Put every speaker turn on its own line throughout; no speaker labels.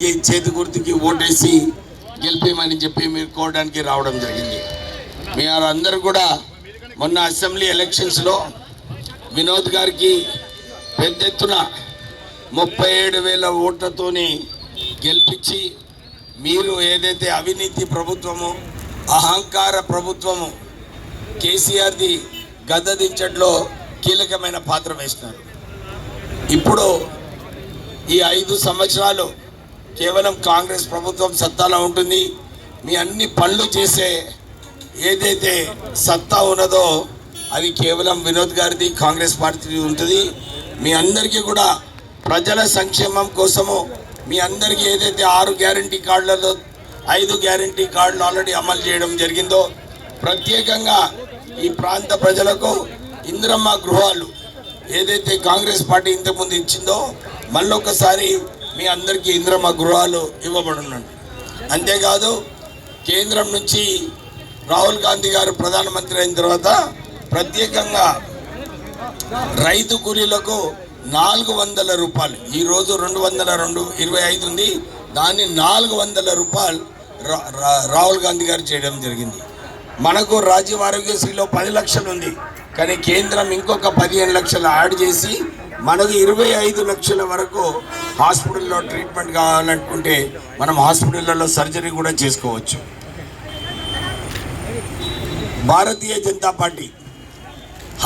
చేతి గుర్తుకి ఓటేసి గెలిపేమని చెప్పి మీరు కోరడానికి రావడం జరిగింది. మీరందరూ కూడా మొన్న అసెంబ్లీ ఎలక్షన్స్లో వినోద్ గారికి పెద్ద ఎత్తున 37,000 ఓట్లతోని గెలిపించి మీరు ఏదైతే అవినీతి ప్రభుత్వము అహంకార ప్రభుత్వము కేసీఆర్ది గద్దదించడంలో కీలకమైన పాత్ర వేస్తున్నారు. ఇప్పుడు ఈ 5 సంవత్సరాలు కేవలం కాంగ్రెస్ ప్రభుత్వం సత్తాలో ఉంటుంది. మీ అన్ని పనులు చేసే ఏదైతే సత్తా ఉన్నదో అది కేవలం వినోద్ గారిది కాంగ్రెస్ పార్టీ ఉంటుంది. మీ అందరికీ కూడా ప్రజల సంక్షేమం కోసము మీ అందరికీ ఏదైతే 6 గ్యారంటీ కార్డులలో 5 గ్యారంటీ కార్డులు ఆల్రెడీ అమలు చేయడం జరిగిందో, ప్రత్యేకంగా ఈ ప్రాంత ప్రజలకు ఇందిరమ్మ గృహాలు ఏదైతే కాంగ్రెస్ పార్టీ ఇంతకుముందు ఇచ్చిందో మళ్ళొకసారి మీ అందరికీ ఇందిరమ్మ గృహాలు ఇవ్వబడున్నాడు. అంతేకాదు కేంద్రం నుంచి రాహుల్ గాంధీ గారు ప్రధానమంత్రి అయిన తర్వాత ప్రత్యేకంగా రైతు కూలీలకు 400 రూపాయలు, ఈరోజు 225 ఉంది, దాన్ని 400 రూపాయలు రాహుల్ గాంధీ గారు చేయడం జరిగింది. మనకు రాజీవ్ ఆరోగ్యశ్రీలో 10 లక్షలు ఉంది, కానీ కేంద్రం ఇంకొక 15 లక్షలు యాడ్ చేసి మనకు 25 లక్షల వరకు హాస్పిటల్లో ట్రీట్మెంట్ కావాలనుకుంటే మనం హాస్పిటల్లో సర్జరీ కూడా చేసుకోవచ్చు. భారతీయ జనతా పార్టీ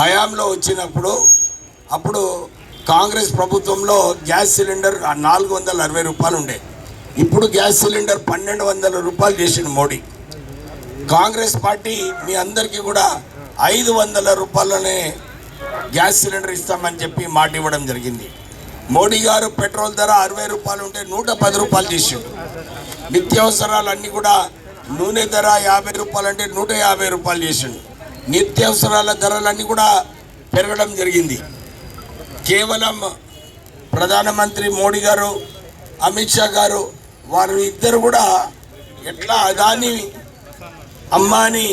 హయాంలో వచ్చినప్పుడు అప్పుడు కాంగ్రెస్ ప్రభుత్వంలో గ్యాస్ సిలిండర్ 460 రూపాయలు ఉండే, ఇప్పుడు గ్యాస్ సిలిండర్ 1200 రూపాయలు చేసిండు మోడీ. కాంగ్రెస్ పార్టీ మీ అందరికీ కూడా 500 రూపాయలనే గ్యాస్ సిలిండర్ ఇస్తామని చెప్పి మాట ఇవ్వడం జరిగింది. మోడీ గారు పెట్రోల్ ధర 60 రూపాయలు ఉంటే 110 రూపాయలు చేసిండు. నిత్యావసరాలన్నీ కూడా నూనె ధర 50 రూపాయలు అంటే 150 రూపాయలు చేసిండు. నిత్యావసరాల ధరలన్నీ కూడా పెరగడం జరిగింది. కేవలం ప్రధానమంత్రి మోడీ గారు, అమిత్ షా గారు వారు ఇద్దరు కూడా ఎట్లా అదాని అమ్మాని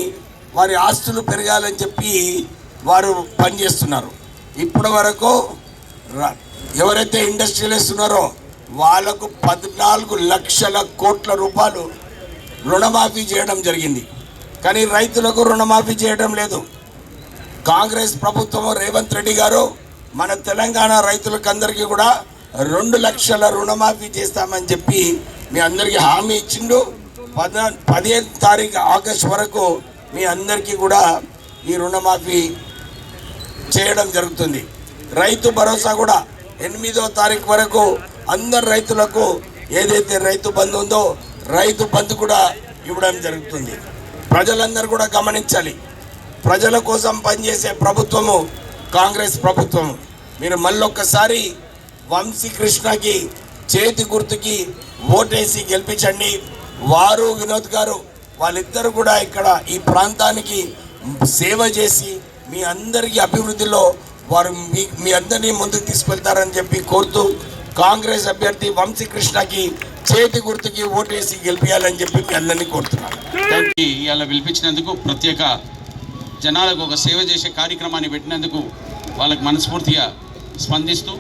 వారి ఆస్తులు పెరగాలని చెప్పి వారు పనిచేస్తున్నారు. ఇప్పటి వరకు ఎవరైతే ఇండస్ట్రియలిస్ట్ ఉన్నారో వాళ్ళకు 14 లక్షల కోట్ల రూపాయలు రుణమాఫీ చేయడం జరిగింది, కానీ రైతులకు రుణమాఫీ చేయడం లేదు. కాంగ్రెస్ ప్రభుత్వం రేవంత్ రెడ్డి గారు మన తెలంగాణ రైతులకు అందరికీ కూడా 2 లక్షల రుణమాఫీ చేస్తామని చెప్పి మీ అందరికీ హామీ ఇచ్చిండు. 15 తారీఖు ఆగస్టు వరకు మీ అందరికీ కూడా ఈ రుణమాఫీ చేయడం జరుగుతుంది. రైతు భరోసా కూడా 8వ తారీఖు వరకు అందరు రైతులకు ఏదైతే రైతు బంధు ఉందో రైతు బంధు కూడా ఇవ్వడం జరుగుతుంది. ప్రజలందరూ కూడా గమనించాలి, ప్రజల కోసం పనిచేసే ప్రభుత్వము కాంగ్రెస్ ప్రభుత్వము. మీరు మళ్ళొక్కసారి వంశీకృష్ణకి చేతి గుర్తుకి ఓటేసి గెలిపించండి. వారు వినోద్ గారు వాళ్ళిద్దరు కూడా ఇక్కడ ఈ ప్రాంతానికి సేవ చేసి మీ అందరికీ అభివృద్ధిలో వారు మీ అందరినీ ముందుకు తీసుకెళ్తారని చెప్పి కోరుతూ కాంగ్రెస్ అభ్యర్థి వంశీకృష్ణకి చేతి గుర్తుకి ఓటేసి గెలిపించాలని చెప్పి మీ అందరినీ కోరుతున్నాను.
ఇలా పిలిపించినందుకు, ప్రత్యేక జనాలకు ఒక సేవ చేసే కార్యక్రమాన్ని పెట్టినందుకు వాళ్ళకి మనస్ఫూర్తిగా స్పందిస్తూ,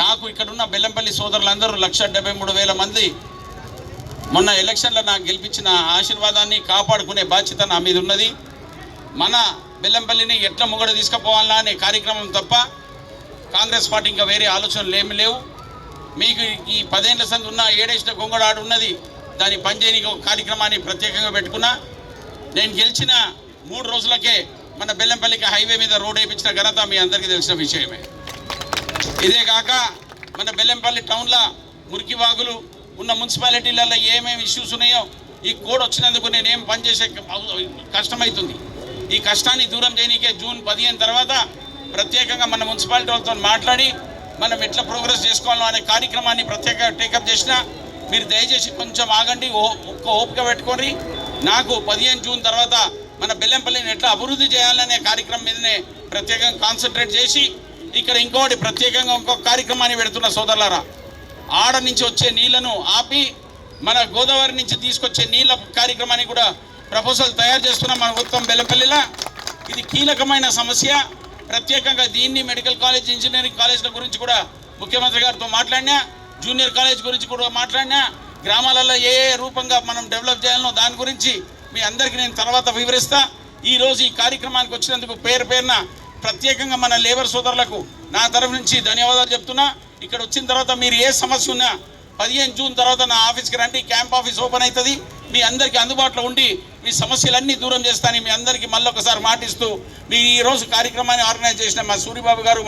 నాకు ఇక్కడున్న బెల్లంపల్లి సోదరులందరూ 1,73,000 మంది మొన్న ఎలక్షన్లో నాకు గెలిపించిన ఆశీర్వాదాన్ని కాపాడుకునే బాధ్యత నా మీద ఉన్నది. మన బెల్లంపల్లిని ఎట్లా ముంగడ తీసుకుపోవాలా అనే కార్యక్రమం తప్ప కాంగ్రెస్ పార్టీ ఇంకా వేరే ఆలోచనలు ఏమి లేవు. మీకు ఈ 10 ఏళ్ల సంది ఉన్న ఏడేసిన గొంగడాడు ఉన్నది, దాని పనిచేయనికి ఒక కార్యక్రమాన్ని ప్రత్యేకంగా పెట్టుకున్నా. నేను గెలిచిన 3 రోజులకే మన బెల్లంపల్లికి హైవే మీద రోడ్ వేయించిన ఘనత మీ అందరికీ తెలిసిన విషయమే. ఇదే కాక మన బెల్లంపల్లి టౌన్లో మురికి వాగులు ఉన్న మున్సిపాలిటీలలో ఏమేమి ఇష్యూస్ ఉన్నాయో ఈ కోడ్ వచ్చినందుకు నేనేం పనిచేసే కష్టమవుతుంది. ఈ కష్టాన్ని దూరం చేయడానికే జూన్ 15 తర్వాత ప్రత్యేకంగా మన మున్సిపాలిటీ వాళ్ళతో మాట్లాడి మనం ఎట్లా ప్రోగ్రెస్ చేసుకోవాలో అనే కార్యక్రమాన్ని ప్రత్యేకంగా టేకప్ చేసిన. మీరు దయచేసి కొంచెం ఆగండి, ఒక్క ఓపిక పెట్టుకొని నాకు 15 జూన్ తర్వాత మన బెల్లంపల్లిని ఎట్లా అభివృద్ధి చేయాలనే కార్యక్రమం మీదనే ప్రత్యేకంగా కాన్సన్ట్రేట్ చేసి, ఇక్కడ ఇంకొకటి ప్రత్యేకంగా ఇంకొక కార్యక్రమాన్ని పెడుతున్న సోదరులారా, ఆడ నుంచి వచ్చే నీళ్లను ఆపి మన గోదావరి నుంచి తీసుకొచ్చే నీళ్ళ కార్యక్రమాన్ని కూడా ప్రపోజల్ తయారు చేస్తున్నాం మన మొత్తం బెల్లంపల్లిలో. ఇది కీలకమైన సమస్య. ప్రత్యేకంగా దీన్ని మెడికల్ కాలేజ్, ఇంజనీరింగ్ కాలేజ్ల గురించి కూడా ముఖ్యమంత్రి గారితో మాట్లాడినా జూనియర్ కాలేజ్ గురించి కూడా మాట్లాడినా, గ్రామాలలో ఏ రూపంగా మనం డెవలప్ చేయాలనో దాని గురించి మీ అందరికీ నేను తర్వాత వివరిస్తా. ఈరోజు ఈ కార్యక్రమానికి వచ్చినందుకు పేరున ప్రత్యేకంగా మన లేబర్ సోదరులకు నా తరఫు నుంచి ధన్యవాదాలు చెప్తున్నా. ఇక్కడ వచ్చిన తర్వాత మీరు ఏ సమస్య ఉన్నా 15 జూన్ తర్వాత నా ఆఫీస్కి రండి, క్యాంప్ ఆఫీస్ ఓపెన్ అవుతుంది. మీ అందరికీ అందుబాటులో ఉండి మీ సమస్యలన్నీ దూరం చేస్తాను. మీ అందరికీ మళ్ళీ ఒకసారి మాటిస్తూ మీ ఈరోజు కార్యక్రమాన్ని ఆర్గనైజ్ చేసిన మా సూరిబాబు గారు,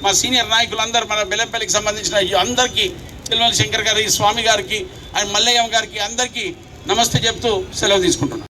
మా సీనియర్ నాయకులందరూ, మన బెల్లంపల్లికి సంబంధించిన అందరికీ, తిరుమల శంకర్ గారి, స్వామి గారికి అండ్ మల్లయ్య గారికి అందరికీ నమస్తే చెప్తూ సెలవు తీసుకుంటున్నాను.